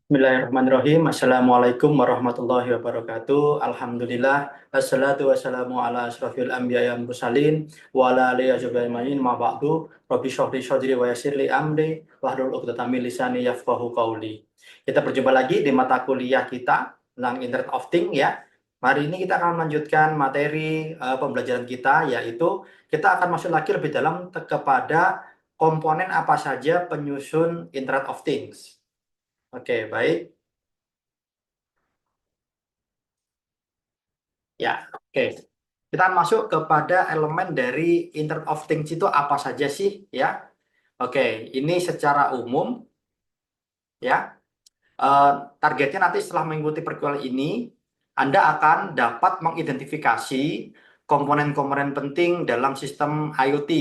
Bismillahirrahmanirrahim. Assalamualaikum warahmatullahi wabarakatuh. Alhamdulillah. Assalatu wassalamu ala asrafil anbiya wal mursalin wa ala alihi ajma'in ma ba'du. Rabbi shrah li sadri wa yassir li amri wahlul 'uqdatam min lisani yafqahu qawli. Kita berjumpa lagi di mata kuliah kita tentang Internet of Things ya. Hari ini kita akan melanjutkan materi pembelajaran kita, yaitu kita akan masuk lagi lebih dalam kepada komponen apa saja penyusun Internet of Things. Oke, baik. Ya, oke. Kita masuk kepada elemen dari Internet of Things itu apa saja sih, ya? Oke, ini secara umum, ya. Targetnya nanti setelah mengikuti perkuliahan ini, Anda akan dapat mengidentifikasi komponen-komponen penting dalam sistem IoT.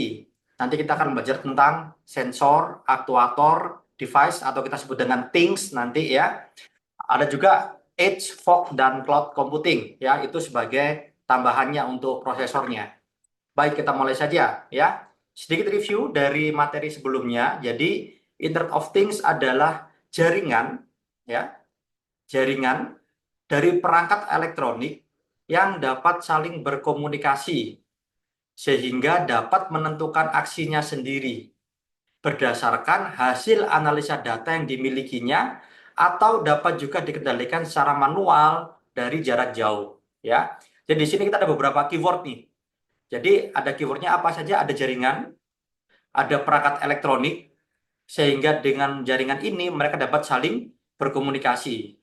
Nanti kita akan belajar tentang sensor, aktuator, device, atau kita sebut dengan things nanti ya. Ada juga edge, fog, dan cloud computing, ya, itu sebagai tambahannya untuk prosesornya. Baik, kita mulai saja ya. Sedikit review dari materi sebelumnya. Jadi, Internet of Things adalah jaringan, ya, jaringan dari perangkat elektronik yang dapat saling berkomunikasi sehingga dapat menentukan aksinya sendiri berdasarkan hasil analisa data yang dimilikinya, atau dapat juga dikendalikan secara manual dari jarak jauh, ya. Jadi di sini kita ada beberapa keyword nih. Jadi ada keywordnya apa saja? Ada jaringan, ada perangkat elektronik, sehingga dengan jaringan ini mereka dapat saling berkomunikasi.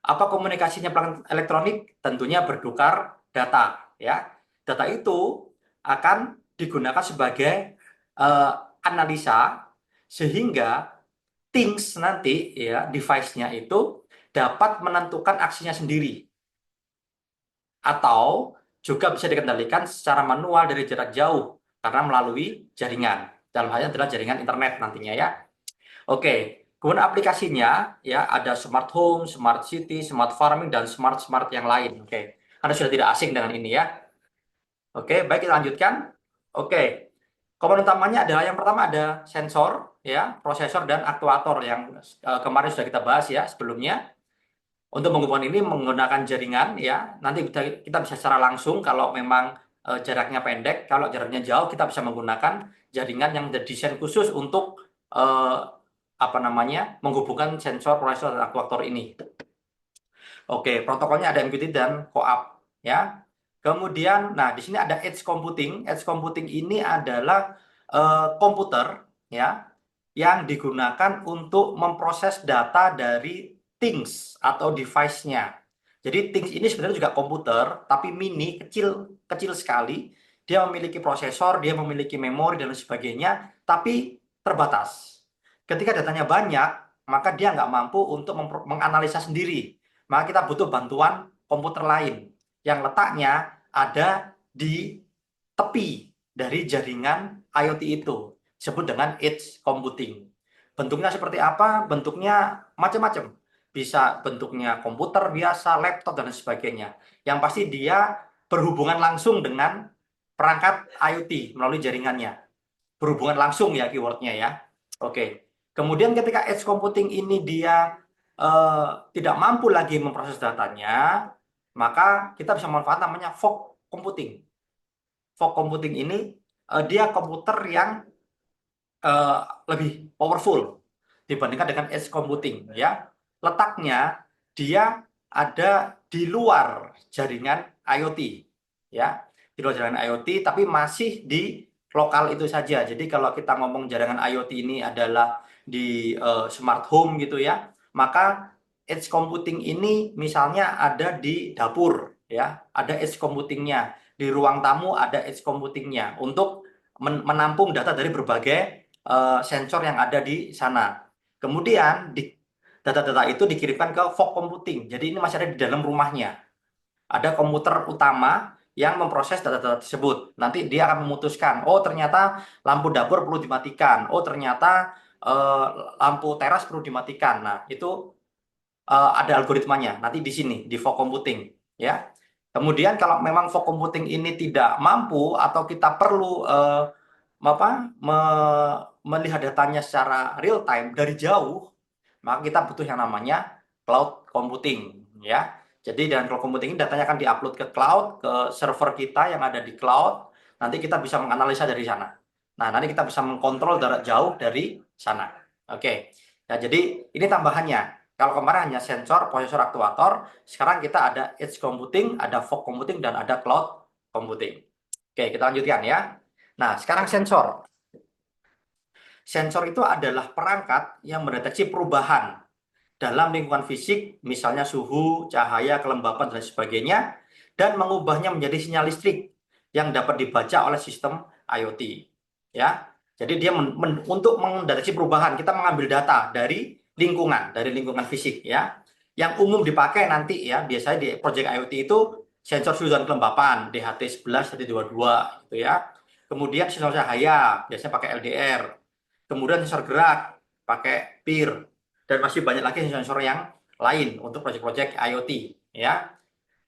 Apa komunikasinya perangkat elektronik? Tentunya bertukar data, ya. Data itu akan digunakan sebagai analisa, sehingga things nanti ya, device-nya itu dapat menentukan aksinya sendiri, atau juga bisa dikendalikan secara manual dari jarak jauh karena melalui jaringan. Dalam halnya adalah jaringan internet nantinya ya. Oke, kemudian aplikasinya ya ada smart home, smart city, smart farming, dan smart yang lain. Oke, Anda sudah tidak asing dengan ini ya. Oke, baik, kita lanjutkan. Oke, komponen utamanya adalah yang pertama ada sensor, ya, prosesor, dan aktuator yang kemarin sudah kita bahas ya sebelumnya. Untuk menghubungkan ini menggunakan jaringan, ya. Nanti kita bisa secara langsung kalau memang jaraknya pendek. Kalau jaraknya jauh, kita bisa menggunakan jaringan yang didesain khusus untuk apa namanya, menghubungkan sensor, prosesor, dan aktuator ini. Oke, protokolnya ada MQTT dan CoAP, ya. Kemudian, nah di sini ada edge computing. Edge computing ini adalah komputer, ya, yang digunakan untuk memproses data dari things atau device-nya. Jadi things ini sebenarnya juga komputer, tapi mini, kecil, kecil sekali. Dia memiliki prosesor, dia memiliki memori dan lain sebagainya, tapi terbatas. Ketika datanya banyak, maka dia nggak mampu untuk menganalisa sendiri. Maka kita butuh bantuan komputer lain yang letaknya ada di tepi dari jaringan IoT itu. Disebut dengan edge computing. Bentuknya seperti apa? Bentuknya macam-macam. Bisa bentuknya komputer biasa, laptop, dan sebagainya. Yang pasti dia berhubungan langsung dengan perangkat IoT melalui jaringannya. Berhubungan langsung ya keywordnya ya. Oke. Kemudian ketika edge computing ini dia tidak mampu lagi memproses datanya, maka kita bisa manfaat namanya fog computing. Fog computing ini dia komputer yang lebih powerful dibandingkan dengan edge computing, ya. Letaknya dia ada di luar jaringan IoT, ya, di luar jaringan IoT, tapi masih di lokal itu saja. Jadi kalau kita ngomong jaringan IoT ini adalah di smart home gitu ya, maka edge computing ini misalnya ada di dapur, ya, ada edge computingnya. Di ruang tamu ada edge computingnya untuk menampung data dari berbagai sensor yang ada di sana. Kemudian data-data itu dikirimkan ke fog computing. Jadi ini masih ada di dalam rumahnya. Ada komputer utama yang memproses data-data tersebut. Nanti dia akan memutuskan, oh ternyata lampu dapur perlu dimatikan. Oh ternyata lampu teras perlu dimatikan. Nah, itu ada algoritmanya. Nanti di sini di fog computing, ya. Kemudian kalau memang fog computing ini tidak mampu atau kita perlu melihat datanya secara real time dari jauh, maka kita butuh yang namanya cloud computing ya. Jadi dengan cloud computing ini datanya akan diupload ke cloud, ke server kita yang ada di cloud. Nanti kita bisa menganalisa dari sana. Nah, nanti kita bisa mengkontrol jarak jauh dari sana. Oke. Ya, jadi ini tambahannya. Kalau kemarin hanya sensor, prosesor, aktuator, sekarang kita ada edge computing, ada fog computing, dan ada cloud computing. Oke, kita lanjutkan ya. Nah, sekarang sensor. Sensor itu adalah perangkat yang mendeteksi perubahan dalam lingkungan fisik, misalnya suhu, cahaya, kelembapan, dan sebagainya, dan mengubahnya menjadi sinyal listrik yang dapat dibaca oleh sistem IoT. Ya, jadi dia untuk mendeteksi perubahan, kita mengambil data dari lingkungan fisik, ya, yang umum dipakai nanti ya, biasanya di project IoT itu sensor suhu dan kelembapan, DHT11, DHT22, gitu ya. Kemudian sensor cahaya, biasanya pakai LDR. Kemudian sensor gerak, pakai PIR, dan masih banyak lagi sensor yang lain untuk proyek-proyek IoT ya.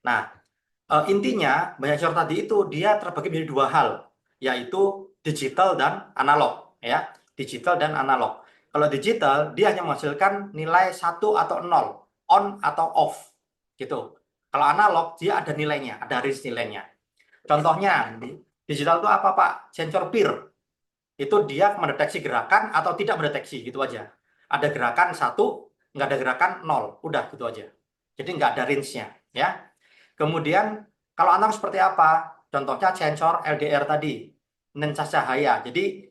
Nah, intinya banyak sensor tadi itu dia terbagi menjadi dua hal, yaitu digital dan analog ya. Digital dan analog. Kalau digital dia hanya menghasilkan nilai 1 atau 0, on atau off gitu. Kalau analog dia ada nilainya, ada range nilainya. Contohnya digital itu apa Pak? Sensor PIR itu dia mendeteksi gerakan atau tidak mendeteksi gitu aja. Ada gerakan 1, nggak ada gerakan 0, udah gitu aja. Jadi nggak ada range-nya ya. Kemudian kalau analog seperti apa? Contohnya sensor LDR tadi, lensa cahaya. Jadi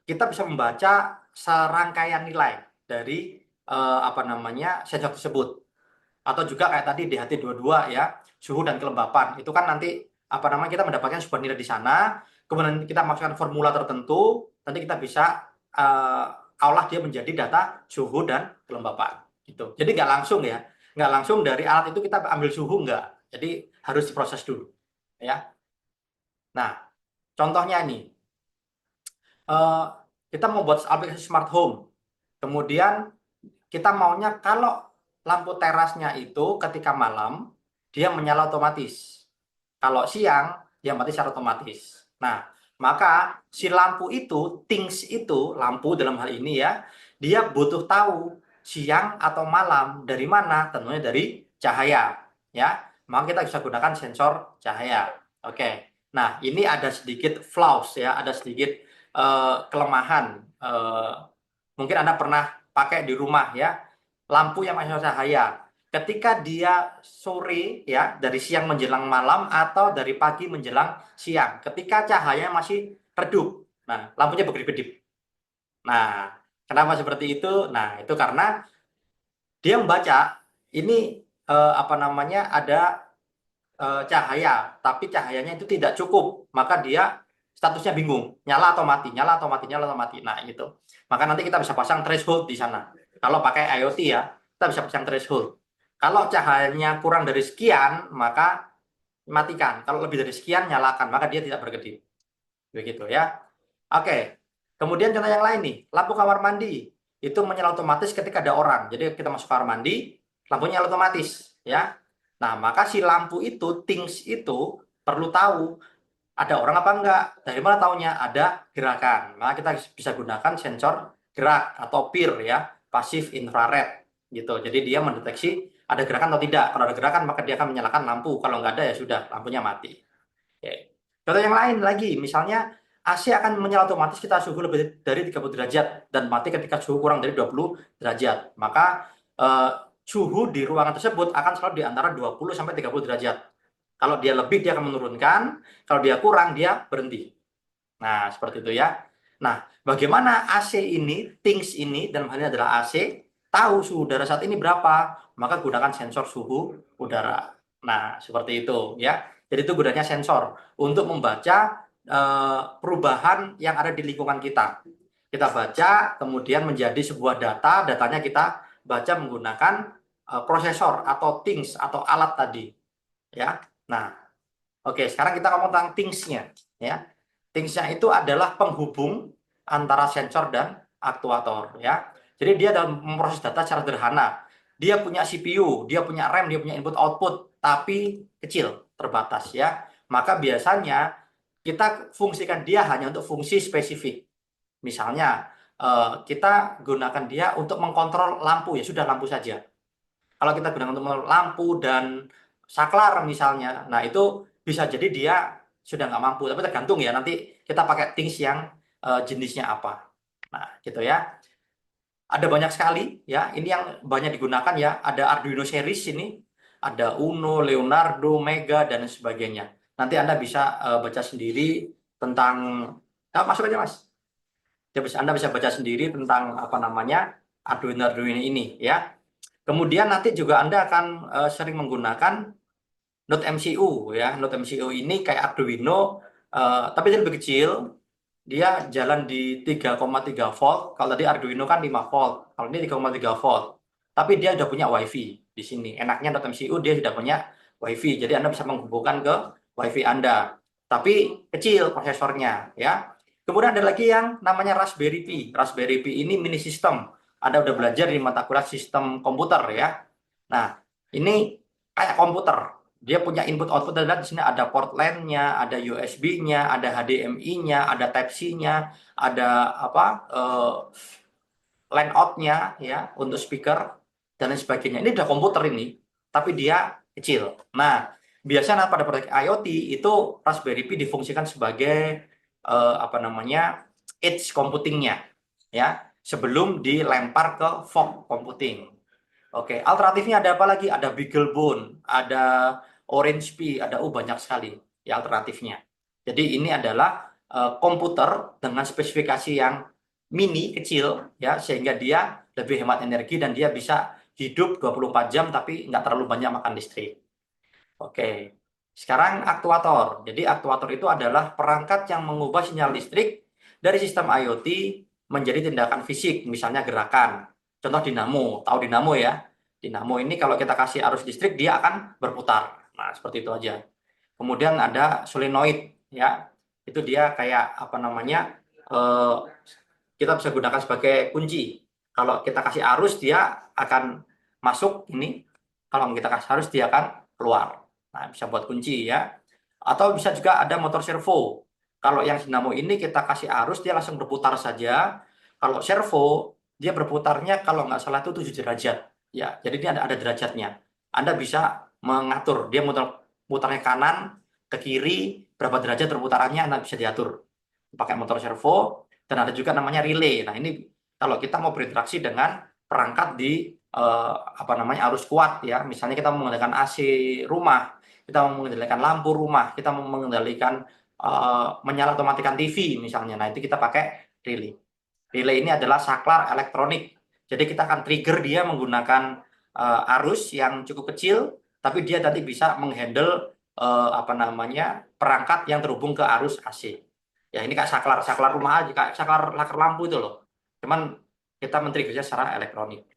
kita bisa membaca serangkaian nilai dari sensor tersebut. Atau juga kayak tadi DHT22 ya, suhu dan kelembapan. Itu kan nanti kita mendapatkan sebuah nilai di sana, kemudian kita masukkan formula tertentu, nanti kita bisa olah dia menjadi data suhu dan kelembapan gitu. Jadi nggak langsung dari alat itu kita ambil suhu, nggak. Jadi harus diproses dulu ya. Nah, contohnya ini kita mau buat aplikasi smart home, kemudian kita maunya kalau lampu terasnya itu ketika malam dia menyala otomatis, kalau siang dia mati secara otomatis. Nah, maka si lampu itu, things itu, lampu dalam hal ini ya, dia butuh tahu siang atau malam dari mana, tentunya dari cahaya ya. Maka kita bisa gunakan sensor cahaya. Oke. Nah, ini ada sedikit flaws ya, ada sedikit kelemahan. Mungkin Anda pernah pakai di rumah ya, lampu yang masih cahaya. Ketika dia sore ya, dari siang menjelang malam atau dari pagi menjelang siang, ketika cahaya masih redup, nah lampunya berkedip-kedip. Nah, kenapa seperti itu? Nah, itu karena dia membaca ini ada cahaya, tapi cahayanya itu tidak cukup, maka dia statusnya bingung, nyala atau mati, nyala atau mati, nyala atau mati. Nah, gitu. Maka nanti kita bisa pasang threshold di sana. Kalau pakai IoT ya, kita bisa pasang threshold. Kalau cahayanya kurang dari sekian, maka matikan. Kalau lebih dari sekian, nyalakan, maka dia tidak berkedip. Begitu ya. Oke. Kemudian contoh yang lain nih, lampu kamar mandi itu menyala otomatis ketika ada orang. Jadi kita masuk kamar mandi, lampunya nyala otomatis, ya. Nah, maka si lampu itu, things itu perlu tahu ada orang apa enggak. Dari mana taunya? Ada gerakan. Maka kita bisa gunakan sensor gerak atau PIR ya, pasif infrared gitu. Jadi dia mendeteksi ada gerakan atau tidak. Kalau ada gerakan maka dia akan menyalakan lampu. Kalau enggak ada ya sudah, lampunya mati. Oke. Contoh yang lain lagi, misalnya AC akan menyala otomatis kita suhu lebih dari 30 derajat dan mati ketika suhu kurang dari 20 derajat. Maka suhu di ruangan tersebut akan selalu di antara 20 sampai 30 derajat. Kalau dia lebih dia akan menurunkan, kalau dia kurang dia berhenti. Nah, seperti itu ya. Nah, bagaimana AC ini, things ini dalam hal ini adalah AC, tahu suhu udara saat ini berapa, maka gunakan sensor suhu udara. Nah, seperti itu ya. Jadi itu gunanya sensor untuk membaca perubahan yang ada di lingkungan kita. Kita baca, kemudian menjadi sebuah data, datanya kita baca menggunakan prosesor atau things atau alat tadi. Ya. Nah, oke, sekarang kita ngomong tentang things-nya ya. Things-nya itu adalah penghubung antara sensor dan aktuator ya. Jadi dia dalam memproses data secara sederhana. Dia punya CPU, dia punya RAM, dia punya input output, tapi kecil, terbatas ya. Maka biasanya kita fungsikan dia hanya untuk fungsi spesifik. Misalnya kita gunakan dia untuk mengkontrol lampu, ya sudah lampu saja. Kalau kita gunakan untuk lampu dan saklar misalnya, nah itu bisa jadi dia sudah nggak mampu. Tapi tergantung ya, nanti kita pakai things yang jenisnya apa. Nah, gitu ya. Ada banyak sekali ya. Ini yang banyak digunakan ya. Ada Arduino series ini, ada Uno, Leonardo, Mega dan sebagainya. Nanti Anda bisa baca sendiri tentang masuk aja Mas. Anda bisa baca sendiri tentang apa namanya Arduino Arduino ini ya. Kemudian nanti juga Anda akan sering menggunakan Node MCU ya. Node MCU ini kayak Arduino tapi dia lebih kecil. Dia jalan di 3,3 volt. Kalau tadi Arduino kan 5 volt. Kalau ini 3,3 volt. Tapi dia udah punya WiFi di sini. Enaknya Node MCU dia sudah punya WiFi. Jadi Anda bisa menghubungkan ke WiFi Anda. Tapi kecil prosesornya ya. Kemudian ada lagi yang namanya Raspberry Pi. Raspberry Pi ini mini system. Anda udah belajar di mata kuliah sistem komputer ya. Nah, ini kayak komputer. Dia punya input output adalah di sini ada port LAN-nya, ada USB-nya, ada HDMI-nya, ada Type-C-nya, ada apa LAN out-nya ya untuk speaker dan lain sebagainya. Ini udah komputer ini, tapi dia kecil. Nah, biasanya pada proyek IoT itu Raspberry Pi difungsikan sebagai apa namanya edge computing-nya ya, sebelum dilempar ke fog computing. Oke, alternatifnya ada apa lagi? Ada BeagleBone, ada Orange Pi, ada banyak sekali ya alternatifnya. Jadi ini adalah komputer dengan spesifikasi yang mini kecil ya, sehingga dia lebih hemat energi dan dia bisa hidup 24 jam tapi nggak terlalu banyak makan listrik. Oke. Sekarang aktuator. Jadi aktuator itu adalah perangkat yang mengubah sinyal listrik dari sistem IoT menjadi tindakan fisik, misalnya gerakan. Contoh dinamo. Tahu dinamo ya? Dinamo ini kalau kita kasih arus listrik dia akan berputar. Nah, seperti itu aja. Kemudian ada solenoid ya. Itu dia kayak apa namanya? eh, kita bisa gunakan sebagai kunci. Kalau kita kasih arus dia akan masuk ini. Kalau kita kasih arus dia akan keluar. Nah, bisa buat kunci ya. Atau bisa juga ada motor servo. Kalau yang dinamo ini kita kasih arus dia langsung berputar saja. Kalau servo dia berputarnya kalau nggak salah itu 7 derajat. Ya, jadi ini ada derajatnya. Anda bisa mengatur dia mutarnya kanan ke kiri berapa derajat perputarannya Anda bisa diatur pakai motor servo dan ada juga namanya relay. Nah, ini kalau kita mau berinteraksi dengan perangkat di apa namanya arus kuat ya. Misalnya kita menggunakan AC rumah, kita mau mengendalikan lampu rumah, kita mau mengendalikan menyala atau matikan TV misalnya. Nah, itu kita pakai relay. Relay ini adalah saklar elektronik. Jadi kita akan trigger dia menggunakan arus yang cukup kecil, tapi dia nanti bisa menghandle apa namanya perangkat yang terhubung ke arus AC. Ya ini kayak saklar rumah aja, kayak saklar lampu itu loh. Cuman kita men-triggernya secara elektronik.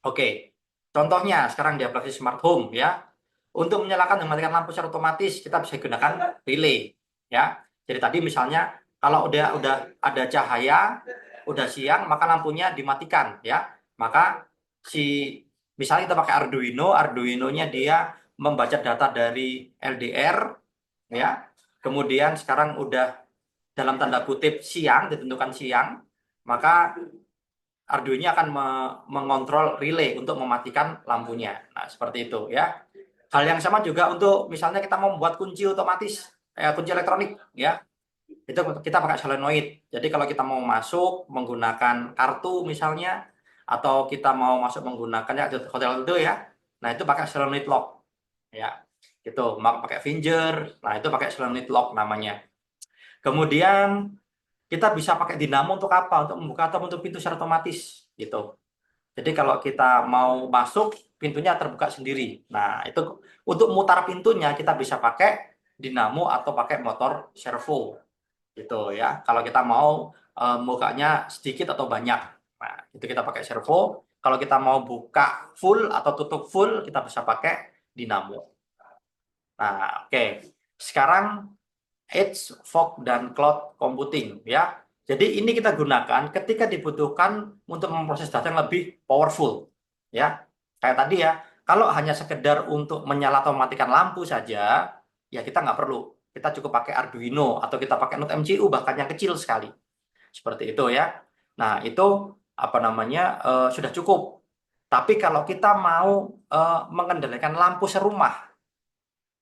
Oke, contohnya sekarang di aplikasi smart home ya. Untuk menyalakan dan mematikan lampu secara otomatis kita bisa gunakan relay ya. Jadi tadi misalnya kalau udah ada cahaya, udah siang maka lampunya dimatikan ya. Maka si misalnya kita pakai Arduino, Arduino-nya dia membaca data dari LDR ya. Kemudian sekarang udah dalam tanda kutip siang, ditentukan siang, maka Arduino akan mengontrol relay untuk mematikan lampunya. Nah, seperti itu ya. Hal yang sama juga untuk misalnya kita mau membuat kunci otomatis, kunci elektronik ya. Itu kita pakai solenoid. Jadi kalau kita mau masuk menggunakan kartu misalnya atau kita mau masuk menggunakan ya hotel itu ya. Nah, itu pakai solenoid lock ya. Gitu, pakai finger. Nah, itu pakai solenoid lock namanya. Kemudian kita bisa pakai dinamo untuk apa? Untuk membuka atau untuk pintu secara otomatis gitu. Jadi kalau kita mau masuk, pintunya terbuka sendiri. Nah, itu untuk mutar pintunya kita bisa pakai dinamo atau pakai motor servo gitu ya. Kalau kita mau bukanya sedikit atau banyak. Nah, itu kita pakai servo. Kalau kita mau buka full atau tutup full, kita bisa pakai dinamo. Nah, oke. Sekarang edge, fog, dan cloud computing ya. Jadi ini kita gunakan ketika dibutuhkan untuk memproses data yang lebih powerful ya. Kayak tadi ya, kalau hanya sekedar untuk menyala atau mematikan lampu saja, ya kita nggak perlu. Kita cukup pakai Arduino atau kita pakai Node MCU bahkan yang kecil sekali. Seperti itu ya. Nah, itu apa namanya sudah cukup. Tapi kalau kita mau mengendalikan lampu serumah,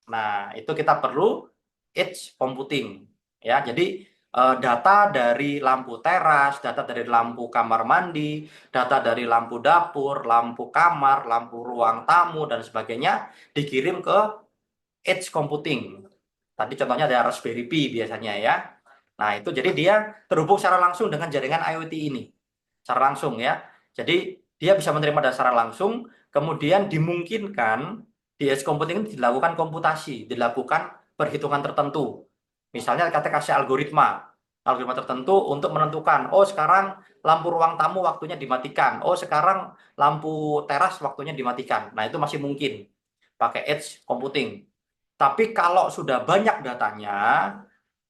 nah itu kita perlu edge computing ya. Jadi data dari lampu teras, data dari lampu kamar mandi, data dari lampu dapur, lampu kamar, lampu ruang tamu dan sebagainya dikirim ke edge computing. Tadi contohnya ada Raspberry Pi biasanya ya. Nah, itu jadi dia terhubung secara langsung dengan jaringan IoT ini. Secara langsung ya. Jadi dia bisa menerima data secara langsung, kemudian dimungkinkan di edge computing ini dilakukan komputasi, dilakukan perhitungan tertentu. Misalnya kita kasih algoritma tertentu untuk menentukan, oh sekarang lampu ruang tamu waktunya dimatikan, oh sekarang lampu teras waktunya dimatikan. Nah, itu masih mungkin pakai edge computing. Tapi kalau sudah banyak datanya,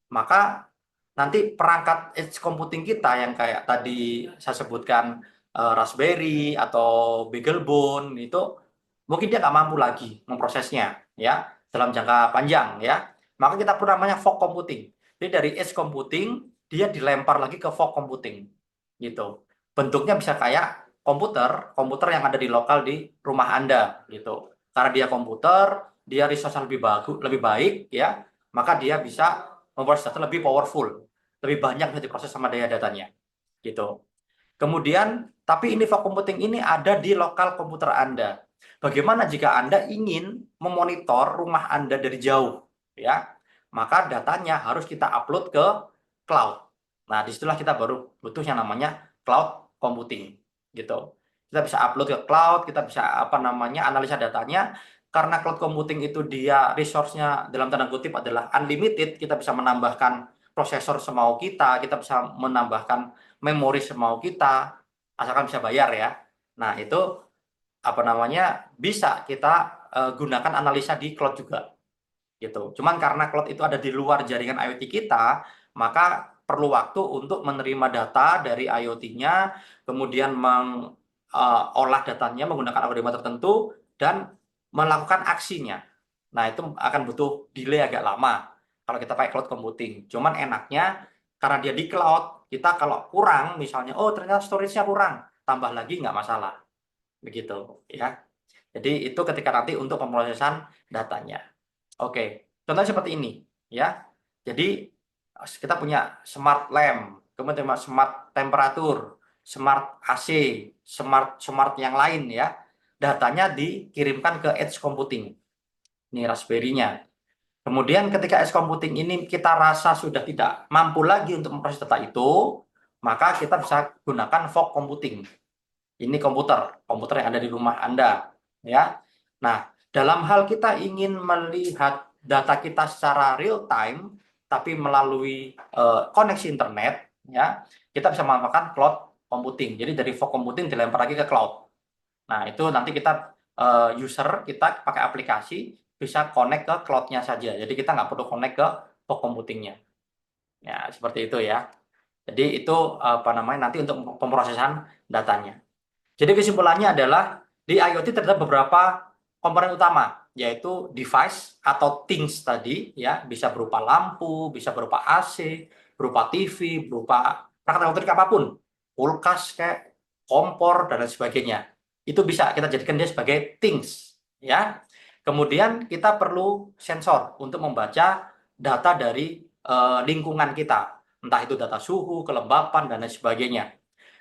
maka nanti perangkat edge computing kita yang kayak tadi saya sebutkan Raspberry atau BeagleBone itu mungkin dia nggak mampu lagi memprosesnya ya dalam jangka panjang ya. Maka kita perlu namanya fog computing. Jadi dari edge computing dia dilempar lagi ke fog computing gitu. Bentuknya bisa kayak komputer yang ada di lokal di rumah Anda gitu. Karena dia komputer, dia resource lebih bagus, lebih baik ya, maka dia bisa memproses data lebih powerful, lebih banyak bisa diproses sama daya datanya gitu. Kemudian, tapi ini fog computing ini ada di lokal komputer Anda. Bagaimana jika Anda ingin memonitor rumah Anda dari jauh, ya? Maka datanya harus kita upload ke cloud. Nah, disitulah kita baru butuh yang namanya cloud computing, gitu. Kita bisa upload ke cloud, kita bisa apa namanya analisa datanya. Karena cloud computing itu dia resource-nya dalam tanda kutip adalah unlimited, kita bisa menambahkan prosesor semau kita bisa menambahkan memori semau kita, asalkan bisa bayar ya. Nah, itu apa namanya bisa kita gunakan analisa di cloud juga gitu. Cuman karena cloud itu ada di luar jaringan IoT kita, maka perlu waktu untuk menerima data dari IoT-nya, kemudian mengolah datanya menggunakan algoritma tertentu dan melakukan aksinya. Nah, itu akan butuh delay agak lama kalau kita pakai cloud computing. Cuman enaknya karena dia di cloud, kita kalau kurang misalnya, oh ternyata storage-nya kurang, tambah lagi nggak masalah. Begitu ya. Jadi itu ketika nanti untuk pemrosesan datanya. Oke, contohnya seperti ini ya. Jadi kita punya smart lamp, kemudian smart temperatur, smart AC, smart smart yang lain ya. Datanya dikirimkan ke edge computing. Ini Raspberry-nya. Kemudian ketika edge computing ini kita rasa sudah tidak mampu lagi untuk memproses data itu, maka kita bisa gunakan fog computing. Ini komputer yang ada di rumah Anda ya. Nah, dalam hal kita ingin melihat data kita secara real time tapi melalui koneksi internet ya, kita bisa memanfaatkan cloud computing. Jadi dari fog computing dilempar lagi ke cloud. Nah, itu nanti kita user kita pakai aplikasi bisa connect ke cloud-nya saja. Jadi kita nggak perlu connect ke fog computing-nya. Ya, seperti itu ya. Jadi itu apa namanya nanti untuk pemrosesan datanya. Jadi kesimpulannya adalah di IoT terdapat beberapa komponen utama, yaitu device atau things tadi, ya bisa berupa lampu, bisa berupa AC, berupa TV, berupa perangkat elektronik apapun, kulkas kayak kompor dan lain sebagainya. Itu bisa kita jadikan dia sebagai things, ya. Kemudian kita perlu sensor untuk membaca data dari lingkungan kita, entah itu data suhu, kelembapan dan lain sebagainya.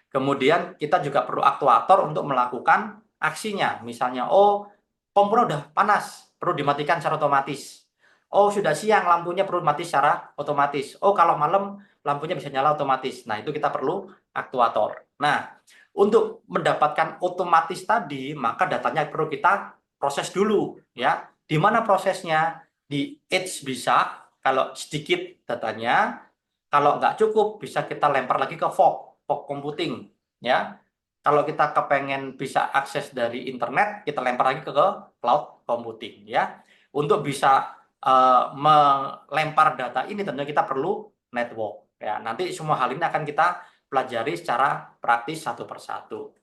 Kemudian kita juga perlu aktuator untuk melakukan aksinya. Misalnya, oh kompor udah panas, perlu dimatikan secara otomatis. Oh sudah siang, lampunya perlu mati secara otomatis. Oh kalau malam lampunya bisa nyala otomatis. Nah itu kita perlu aktuator. Nah untuk mendapatkan otomatis tadi, maka datanya perlu kita proses dulu. Ya, di mana prosesnya? Di edge bisa, kalau sedikit datanya. Kalau nggak cukup, bisa kita lempar lagi ke fog computing ya. Kalau kita kepengen bisa akses dari internet, kita lempar lagi ke cloud computing ya. Untuk bisa melempar data ini tentunya kita perlu network ya. Nanti semua hal ini akan kita pelajari secara praktis satu persatu.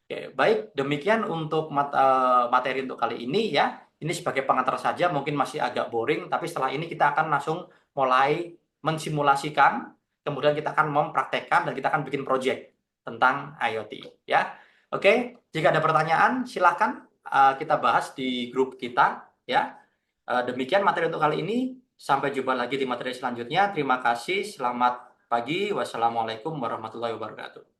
Oke, baik demikian untuk materi untuk kali ini ya. Ini sebagai pengantar saja, mungkin masih agak boring, tapi setelah ini kita akan langsung mulai mensimulasikan, kemudian kita akan mempraktekkan dan kita akan bikin project tentang IoT ya. Oke, Jika ada pertanyaan, silahkan kita bahas di grup kita ya. Demikian materi untuk kali ini. Sampai jumpa lagi di materi selanjutnya. Terima kasih. Selamat pagi. Wassalamualaikum warahmatullahi wabarakatuh.